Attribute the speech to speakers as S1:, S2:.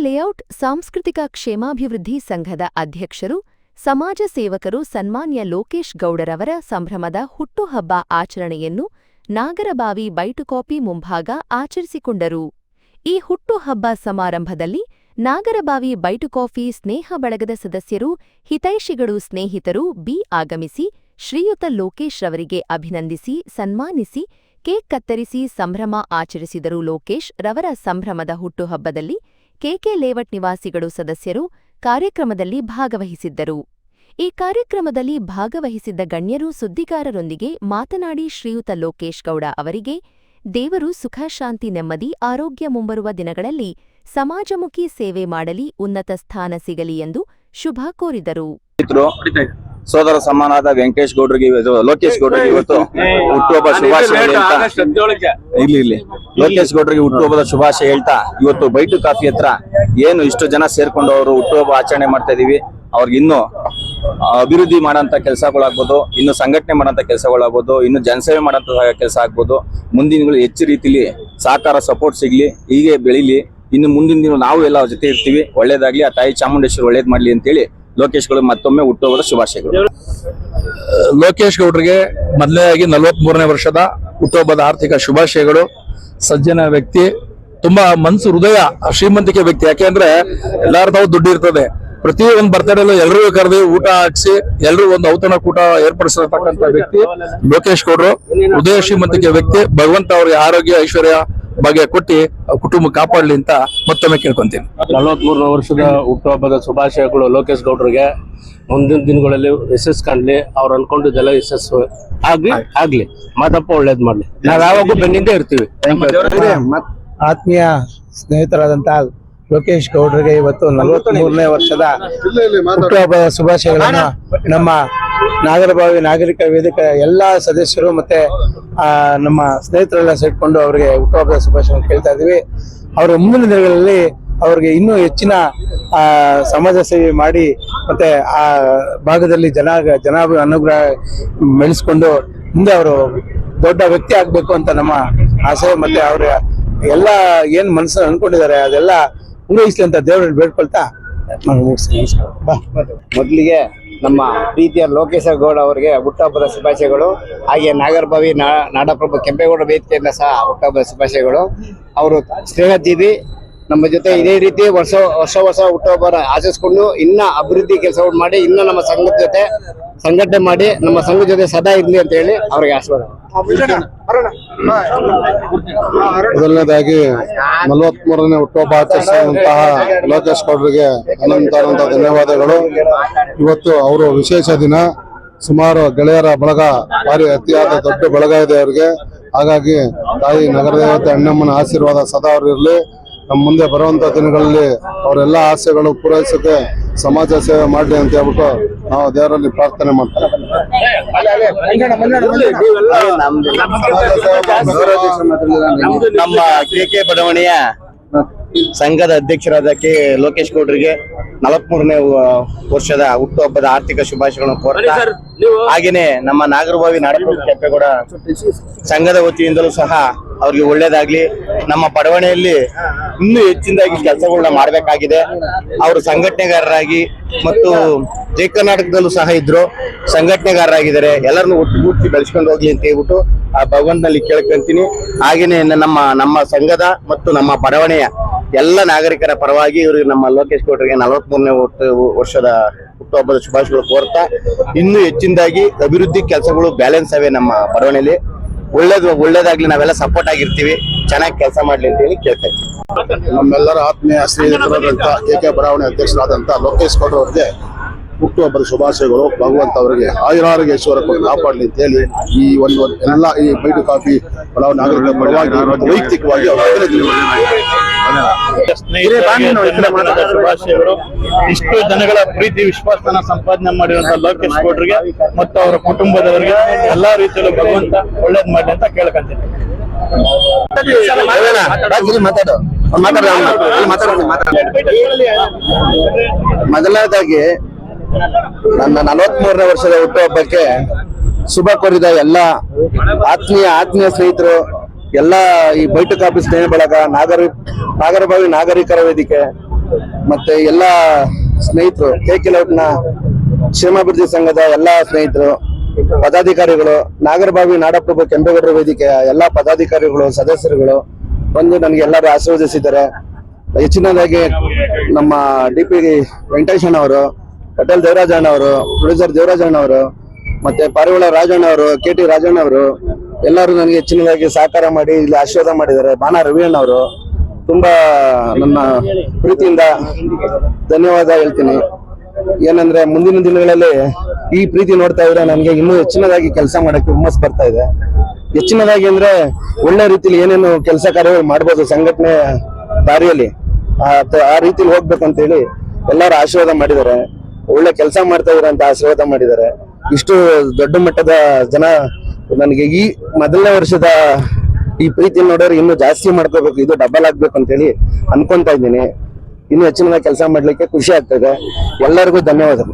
S1: Layout ಸಾಂಸ್ಕೃತಿಕ ಕ್ಷೇಮಾಭಿವೃದ್ಧಿ ಸಂಘದ ಅಧ್ಯಕ್ಷರು, ಸಮಾಜ ಸೇವಕರು ಸನ್ಮಾನ್ಯ ಲೋಕೇಶ್ ಗೌಡರವರ ಸಂಭ್ರಮದ ಹುಟ್ಟುಹಬ್ಬ ಆಚರಣೆಯನ್ನು ನಾಗರಬಾವಿ ಬೈಟುಕಾಪಿ ಮುಂಭಾಗ ಆಚರಿಸಿಕೊಂಡರು. ಈ ಹುಟ್ಟುಹಬ್ಬ ಸಮಾರಂಭದಲ್ಲಿ ನಾಗರಬಾವಿ ಬೈಟುಕಾಫಿ ಸ್ನೇಹ ಬಳಗದ ಸದಸ್ಯರು, ಹಿತೈಷಿಗಳು, ಸ್ನೇಹಿತರು ಆಗಮಿಸಿ ಶ್ರೀಯುತ ಲೋಕೇಶ್ ರವರಿಗೆ ಅಭಿನಂದಿಸಿ, ಸನ್ಮಾನಿಸಿ, ಕೇಕ್ ಕತ್ತರಿಸಿ ಸಂಭ್ರಮ ಆಚರಿಸಿದರು. ಲೋಕೇಶ್ ರವರ ಸಂಭ್ರಮದ ಹುಟ್ಟುಹಬ್ಬದಲ್ಲಿ ಕೆಕೆ ಲೇಔಟ್ ನಿವಾಸಿಗಳು ಸದಸ್ಯರು ಕಾರ್ಯಕ್ರಮದಲ್ಲಿ ಭಾಗವಹಿಸಿದ್ದರು. ಈ ಕಾರ್ಯಕ್ರಮದಲ್ಲಿ ಭಾಗವಹಿಸಿದ್ದ ಗಣ್ಯರು ಸುದ್ದಿಗಾರರೊಂದಿಗೆ ಮಾತನಾಡಿ ಶ್ರೀಯುತ ಲೋಕೇಶ್ ಗೌಡ ಅವರಿಗೆ ದೇವರು ಸುಖ, ಶಾಂತಿ, ನೆಮ್ಮದಿ, ಆರೋಗ್ಯ ಮುಂಬರುವ ದಿನಗಳಲ್ಲಿ ಸಮಾಜಮುಖಿ ಸೇವೆ ಮಾಡಲಿ, ಉನ್ನತ ಸ್ಥಾನ ಸಿಗಲಿ ಎಂದು ಶುಭ ಕೋರಿದರು.
S2: ಸೋದರ ಸಮಾನಾದ ವೆಂಕಟೇಶ್ ಗೌಡ್ರಿಗೆ ಲೋಕೇಶ್ ಗೌಡ್ರಿಗೆ ಇವತ್ತು ಹುಟ್ಟುಹಬ್ಬ ಶುಭಾಶಯ ಹೇಳ್ತಾ ಲೋಕೇಶ್ ಗೌಡ್ರಿಗೆ ಹುಟ್ಟುಹಬ್ಬದ ಶುಭಾಶಯ ಹೇಳ್ತಾ ಇವತ್ತು ಬೈಟು ಕಾಫಿ ಹತ್ರ ಏನು ಇಷ್ಟು ಜನ ಸೇರ್ಕೊಂಡು ಅವರು ಹುಟ್ಟುಹಬ್ಬ ಆಚರಣೆ ಮಾಡ್ತಾ ಇದೀವಿ. ಅವ್ರಿಗೆ ಇನ್ನು ಅಭಿವೃದ್ಧಿ ಮಾಡೋಂಥ ಕೆಲಸಗಳಾಗ್ಬೋದು, ಇನ್ನು ಸಂಘಟನೆ ಮಾಡೋಂಥ ಕೆಲಸಗಳಾಗ್ಬೋದು, ಇನ್ನು ಜನಸೇವೆ ಮಾಡೋಂಥ ಕೆಲಸ ಆಗ್ಬೋದು, ಮುಂದಿನ ದಿನಗಳು ಹೆಚ್ಚು ರೀತಿಲಿ ಸಹಕಾರ ಸಪೋರ್ಟ್ ಸಿಗ್ಲಿ, ಹೀಗೆ ಬೆಳಿಲಿ. ಇನ್ನು ಮುಂದಿನ ದಿನ ನಾವು ಎಲ್ಲ ಜೊತೆ ಇರ್ತೀವಿ. ಒಳ್ಳೇದಾಗ್ಲಿ, ಆ ತಾಯಿ ಚಾಮುಂಡೇಶ್ವರಿ ಒಳ್ಳೇದ್ ಮಾಡ್ಲಿ ಅಂತೇಳಿ ಲೋಕೇಶ್ ಗೌಡ ಮತ್ತೊಮ್ಮೆ ಹುಟ್ಟುಹಬ್ಬದ ಶುಭಾಶಯಗಳು.
S3: ಲೋಕೇಶ್ ಗೌಡ್ರಿಗೆ ಮೊದಲನೇದಾಗಿ 43ನೇ ವರ್ಷದ ಹುಟ್ಟುಹಬ್ಬದ ಆರ್ಥಿಕ ಶುಭಾಶಯಗಳು. ಸಜ್ಜನ ವ್ಯಕ್ತಿ, ತುಂಬಾ ಮನಸ್ಸು, ಹೃದಯ, ಶ್ರೀಮಂತಿಕೆ ವ್ಯಕ್ತಿ. ಯಾಕೆಂದ್ರೆ ಎಲ್ಲಾರ ತಾವು ದುಡ್ಡು ಇರ್ತದೆ. ಪ್ರತಿ ಒಂದು ಬರ್ತಡೇಲೂ ಎಲ್ರಿಗೂ ಕರೆದು ಊಟ ಹಾಕಿಸಿ ಎಲ್ರೂ ಒಂದು ಔತಣ ಕೂಟ ಏರ್ಪಡಿಸಿರ್ತಕ್ಕಂಥ ವ್ಯಕ್ತಿ ಲೋಕೇಶ್ ಗೌಡ್ರು. ಹೃದಯ ಶ್ರೀಮಂತಿಕೆ ವ್ಯಕ್ತಿ. ಭಗವಂತ ಅವ್ರಿಗೆ ಆರೋಗ್ಯ, ಐಶ್ವರ್ಯ, ಭಾಗ್ಯ ಕೊಟ್ಟಿ ಕುಟುಂಬ ಕಾಪಾಡಲಿ ಅಂತ ಮತ್ತೊಮ್ಮೆ ಕೇಳ್ಕೊಂತೀನಿ.
S4: 43ನೇ ವರ್ಷದ ಹುಟ್ಟುಹಬ್ಬದ ಶುಭಾಶಯಗಳು ಲೋಕೇಶ್ ಗೌಡ್ರಿಗೆ. ಮುಂದಿನ ದಿನಗಳಲ್ಲಿ ಯಶಸ್ಸು ಕಾಣ್ಲಿ, ಅವ್ರು ಅನ್ಕೊಂಡಿದ್ದೆಲ್ಲ ಯಶಸ್ಸು ಆಗ್ಲಿ, ಮಾತಪ್ಪ ಒಳ್ಳೇದ್ ಮಾಡ್ಲಿ. ನಾವ್ ಯಾವಾಗೂ ಬೆನ್ನಿಂದ ಇರ್ತೀವಿ.
S5: ಆತ್ಮೀಯ ಸ್ನೇಹಿತರಾದಂತಹ ಲೋಕೇಶ್ ಗೌಡ್ರಿಗೆ ಇವತ್ತು 43ನೇ ವರ್ಷದ ಹುಟ್ಟುಹಬ್ಬದ ಶುಭಾಶಯಗಳನ್ನ ನಮ್ಮ ನಾಗರಬಾವಿ ನಾಗರಿಕ ವೇದಿಕೆ ಎಲ್ಲಾ ಸದಸ್ಯರು ಮತ್ತೆ ನಮ್ಮ ಸ್ನೇಹಿತರೆಲ್ಲ ಸೇರ್ಕೊಂಡು ಅವರಿಗೆ ಹುಟ್ಟುಹಬ್ಬದ ಶುಭಾಶಯ ಕೇಳ್ತಾ ಇದೀವಿ. ಅವರ ಮುಂದಿನ ದಿನಗಳಲ್ಲಿ ಅವ್ರಿಗೆ ಇನ್ನೂ ಹೆಚ್ಚಿನ ಸಮಾಜ ಸೇವೆ ಮಾಡಿ ಮತ್ತೆ ಆ ಭಾಗದಲ್ಲಿ ಜನ ಅನುಗ್ರಹ ಮೆಳೆಸ್ಕೊಂಡು ಮುಂದೆ ಅವರು ದೊಡ್ಡ ವ್ಯಕ್ತಿ ಆಗ್ಬೇಕು ಅಂತ ನಮ್ಮ ಆಸೆ. ಮತ್ತೆ ಅವ್ರ ಎಲ್ಲ ಏನ್ ಮನಸ್ಸನ್ನು ಅನ್ಕೊಂಡಿದ್ದಾರೆ ಅದೆಲ್ಲ ಪೂರೈಸ್ಲಿ ಅಂತ ದೇವರಲ್ಲಿ ಬೇಡ್ಕೊಳ್ತಾ
S6: ಮೊದಲಿಗೆ ನಮ್ಮ ಪ್ರೀತಿಯ ಲೋಕೇಶ ಗೌಡ ಅವರಿಗೆ ಹುಟ್ಟುಹಬ್ಬದ ಶುಭಾಶಯಗಳು. ಹಾಗೆ ನಾಗರಬಾವಿ ನಾಡಪ್ರಭು ಕೆಂಪೇಗೌಡ ವೇದಿಕೆಯಿಂದ ಸಹ ಹುಟ್ಟುಹಬ್ಬದ ಶುಭಾಶಯಗಳು. ಅವರು ಸ್ನೇಹಜೀವಿ, ನಮ್ಮ ಜೊತೆ ಇದೇ ರೀತಿ ವರ್ಷ ಹುಟ್ಟುಹಬ್ಬ ಆಚರಿಸ್ಕೊಂಡು ಇನ್ನ ಅಭಿವೃದ್ಧಿ ಕೆಲಸಗಳು ಮಾಡಿ ಇನ್ನ ನಮ್ಮ ಸಂಘದ ಜೊತೆ ಸಂಘಟನೆ ಮಾಡಿ ನಮ್ಮ ಸಂಘದ ಜೊತೆ ಸದಾ ಇರ್ಲಿ ಅಂತ ಹೇಳಿ ಅವರಿಗೆ ಆಶೀರ್ವಾದ.
S7: ಮೊದಲನೇದಾಗಿ 43ನೇ ಹುಟ್ಟುಹಬ್ಬ ಆಚರಿಸಿದಂತಹ ಲೋಕೇಶ್ ಗೌಡರಿಗೆ ಅನಂತ ಧನ್ಯವಾದಗಳು. ಇವತ್ತು ಅವರು ವಿಶೇಷ ದಿನ. ಸುಮಾರು ಗೆಳೆಯರ ಬಳಗ, ಭಾರಿ ಅತಿಯಾದ ದೊಡ್ಡ ಬಳಗ ಇದೆ ಅವರಿಗೆ. ಹಾಗಾಗಿ ತಾಯಿ ನಗರ ದೇವತೆ ಅಣ್ಣಮ್ಮನ ಆಶೀರ್ವಾದ ಸದಾ ಅವ್ರು ಇರಲಿ. ನಮ್ಮ ಮುಂದೆ ಬರುವಂತ ದಿನಗಳಲ್ಲಿ ಅವರೆಲ್ಲ ಆಸೆಗಳು ಪೂರೈಸಕ್ಕೆ ಸಮಾಜ ಸೇವೆ ಮಾಡಲಿ ಅಂತ ಹೇಳ್ಬಿಟ್ಟು ನಾವು ದೇವರಲ್ಲಿ ಪ್ರಾರ್ಥನೆ ಮಾಡ್ತೇವೆ.
S2: ನಮ್ಮ ಕೆಕೆ ಬಡಾವಣೆಯ ಸಂಘದ ಅಧ್ಯಕ್ಷರಾದ ಲೋಕೇಶ್ ಗೌಡ್ರಿಗೆ 43ನೇ ವರ್ಷದ ಹುಟ್ಟುಹಬ್ಬದ ಆರ್ಥಿಕ ಶುಭಾಶಯಗಳನ್ನು ಕೋರ್ತಾ, ಹಾಗೇನೆ ನಮ್ಮ ನಾಗರಬಾವಿ ನಾಡಪ್ರಭು ಕೆಂಪೇಗೌಡ ಸಂಘದ ವತಿಯಿಂದಲೂ ಸಹ ಅವ್ರಿಗೆ ಒಳ್ಳೇದಾಗ್ಲಿ. ನಮ್ಮ ಬಡಾವಣೆಯಲ್ಲಿ ಇನ್ನೂ ಹೆಚ್ಚಿನದಾಗಿ ಕೆಲಸಗಳನ್ನ ಮಾಡಬೇಕಾಗಿದೆ. ಅವರು ಸಂಘಟನೆಗಾರರಾಗಿ ಮತ್ತು ಜೈ ಕರ್ನಾಟಕದಲ್ಲೂ ಸಹ ಇದ್ರು, ಸಂಘಟನೆಗಾರರಾಗಿದ್ದಾರೆ. ಎಲ್ಲರನ್ನು ಒಟ್ಟುಗೂಡಿಸಿ ಬೆಳೆಸ್ಕೊಂಡು ಹೋಗ್ಲಿ ಅಂತ ಹೇಳ್ಬಿಟ್ಟು ಆ ಭಗವಂತನಲ್ಲಿ ಕೇಳ್ಕೊಂತೀನಿ. ಹಾಗೇನೆ ನಮ್ಮ ಸಂಘದ ಮತ್ತು ನಮ್ಮ ಬಡಾವಣೆಯ ಎಲ್ಲ ನಾಗರಿಕರ ಪರವಾಗಿ ಇವ್ರಿಗೆ ನಮ್ಮ ಲೋಕೇಶ್ ಗೌಡ್ರಿಗೆ 43ನೇ ವರ್ಷದ ಹುಟ್ಟುಹಬ್ಬದ ಶುಭಾಶಯಗಳು ಕೋರ್ತಾ, ಇನ್ನೂ ಹೆಚ್ಚಿನದಾಗಿ ಅಭಿವೃದ್ಧಿ ಕೆಲಸಗಳು ಬ್ಯಾಲೆನ್ಸ್ ಅವೆ ನಮ್ಮ ಬಡಾವಣೆಯಲ್ಲಿ. ಒಳ್ಳೇದಾಗ್ಲಿ, ನಾವೆಲ್ಲ ಸಪೋರ್ಟ್ ಆಗಿರ್ತೀವಿ, ಚೆನ್ನಾಗಿ ಕೆಲಸ ಮಾಡ್ಲಿ ಅಂತ ಹೇಳಿ ಕೇಳ್ತಾ ಇದ್ದೀವಿ.
S7: ನಮ್ಮೆಲ್ಲರ ಆತ್ಮೀಯ ಸ್ನೇಹಿತರಾದಂತ ಕೆಕೆ ಬಡಾವಣೆ ಅಧ್ಯಕ್ಷರಾದಂತ ಲೋಕೇಶ್ ಗೌಡ ಅವರಿಗೆ ಹುಟ್ಟುಹಬ್ಬದ ಶುಭಾಶಯಗಳು. ಭಗವಂತ ಅವರಿಗೆ ಆಯುರಾರೋಗ್ಯ ಐಶ್ವರ್ಯ ಕೊಟ್ಟು ಕಾಪಾಡಲಿ ಅಂತ ಹೇಳಿ ಈ ಎಲ್ಲ ಈ ಬೈಟು ಕಾಫಿ ಬಡಾವಣೆ ನಾಗರಿಕರ ಪರವಾಗಿ ವೈಯಕ್ತಿಕವಾಗಿ
S3: ಶುಭಾಶಯಗಳು. ಇಷ್ಟು ಜನಗಳ ಪ್ರೀತಿ ವಿಶ್ವಾಸನ ಸಂಪಾದನೆ ಮಾಡಿರುವಂತಹ ಲೋಕೇಶ್ ಗೌಡ್ರಿಗೆ ಮತ್ತು ಅವರ ಕುಟುಂಬದವರಿಗೆ ಎಲ್ಲಾ ರೀತಿಯಲ್ಲೂ ಭಗವಂತ ಒಳ್ಳೇದ್ ಮಾಡ್ಲಿ ಅಂತ ಕೇಳ್ಕೊಂತೀನಿ.
S5: ಮೊದಲನೇದಾಗಿ ನನ್ನ 43ನೇ ವರ್ಷದ ಹುಟ್ಟುಹಬ್ಬಕ್ಕೆ ಶುಭ ಕೋರಿದ ಎಲ್ಲ ಆತ್ಮೀಯ ಸ್ನೇಹಿತರು, ಎಲ್ಲ ಈ ಬೈಟು ಕಾಫಿ ಸ್ನೇಹ ಬಳಗ, ನಾಗರಬಾವಿ ನಾಗರಿಕರ ವೇದಿಕೆ,
S7: ಮತ್ತೆ ಎಲ್ಲ ಸ್ನೇಹಿತರು KK ಕ್ಷೇಮಾಭಿವೃದ್ಧಿ ಸಂಘದ ಎಲ್ಲಾ ಸ್ನೇಹಿತರು, ಪದಾಧಿಕಾರಿಗಳು, ನಾಗರಬಾವಿ ನಾಡಪ್ರಭು ಕೆಂಪೇಗೌಡರ ವೇದಿಕೆಯ ಎಲ್ಲಾ ಪದಾಧಿಕಾರಿಗಳು, ಸದಸ್ಯರುಗಳು ಬಂದು ನನಗೆ ಎಲ್ಲರೂ ಆಶೀರ್ವದಿಸಿದ್ದಾರೆ. ಹೆಚ್ಚಿನದಾಗಿ ನಮ್ಮ DP ವೆಂಕಟೇಶಣ್ಣ ಅವರು, ಪಟೇಲ್ ದೇವರಾಜಣ್ಣ ಅವರು, ಪ್ರೊಡ್ಯೂಸರ್ ದೇವರಾಜಣ್ಣ ಅವರು, ಮತ್ತೆ ಪಾರಿವಾಳ ರಾಜಣ್ಣ ಅವರು, KT ರಾಜಣ್ಣ ಅವರು ಎಲ್ಲರೂ ನನಗೆ ಹೆಚ್ಚಿನದಾಗಿ ಸಹಕಾರ ಮಾಡಿ ಇಲ್ಲಿ ಆಶೀರ್ವಾದ ಮಾಡಿದ್ದಾರೆ. ಬಾಣ ರವಿಯಣ್ಣ ಅವರು ತುಂಬಾ ನನ್ನ ಪ್ರೀತಿಯಿಂದ ಧನ್ಯವಾದ ಹೇಳ್ತೀನಿ. ಏನಂದ್ರೆ ಮುಂದಿನ ದಿನಗಳಲ್ಲಿ ಈ ಪ್ರೀತಿ ನೋಡ್ತಾ ಇದ್ರೆ ನನಗೆ ಇನ್ನೂ ಹೆಚ್ಚಿನದಾಗಿ ಕೆಲಸ ಮಾಡಕ್ಕೆ ಹುಮ್ಮಸ್ ಬರ್ತಾ ಇದೆ. ಹೆಚ್ಚಿನದಾಗಿ ಅಂದ್ರೆ ಒಳ್ಳೆ ರೀತಿಲಿ ಏನೇನು ಕೆಲಸ ಕಾರ್ಯಗಳು ಮಾಡ್ಬೋದು ಸಂಘಟನೆ ದಾರಿಯಲ್ಲಿ, ಆ ರೀತಿಲಿ ಹೋಗ್ಬೇಕಂತ ಹೇಳಿ ಎಲ್ಲರೂ ಆಶೀರ್ವಾದ ಮಾಡಿದ್ದಾರೆ. ಒಳ್ಳೆ ಕೆಲಸ ಮಾಡ್ತಾ ಇದಾರೆ ಅಂತ ಆಶೀರ್ವಾದ ಮಾಡಿದ್ದಾರೆ. ಇಷ್ಟು ದೊಡ್ಡ ಮಟ್ಟದ ಜನ ನನಗೆ ಈ ಮೊದಲನೇ ವರ್ಷದ ಈ ಪ್ರೀತಿ ನೋಡೋರು ಇನ್ನೂ ಜಾಸ್ತಿ ಮಾಡ್ಕೋಬೇಕು, ಇದು ಡಬಲ್ ಆಗ್ಬೇಕು ಅಂತ ಹೇಳಿ ಅನ್ಕೊಂತಾ ಇದ್ದೀನಿ. ಇನ್ನು ಹೆಚ್ಚಿನ ಕೆಲಸ ಮಾಡ್ಲಿಕ್ಕೆ ಖುಷಿ ಆಗ್ತದೆ. ಎಲ್ಲರಿಗೂ ಧನ್ಯವಾದಗಳು.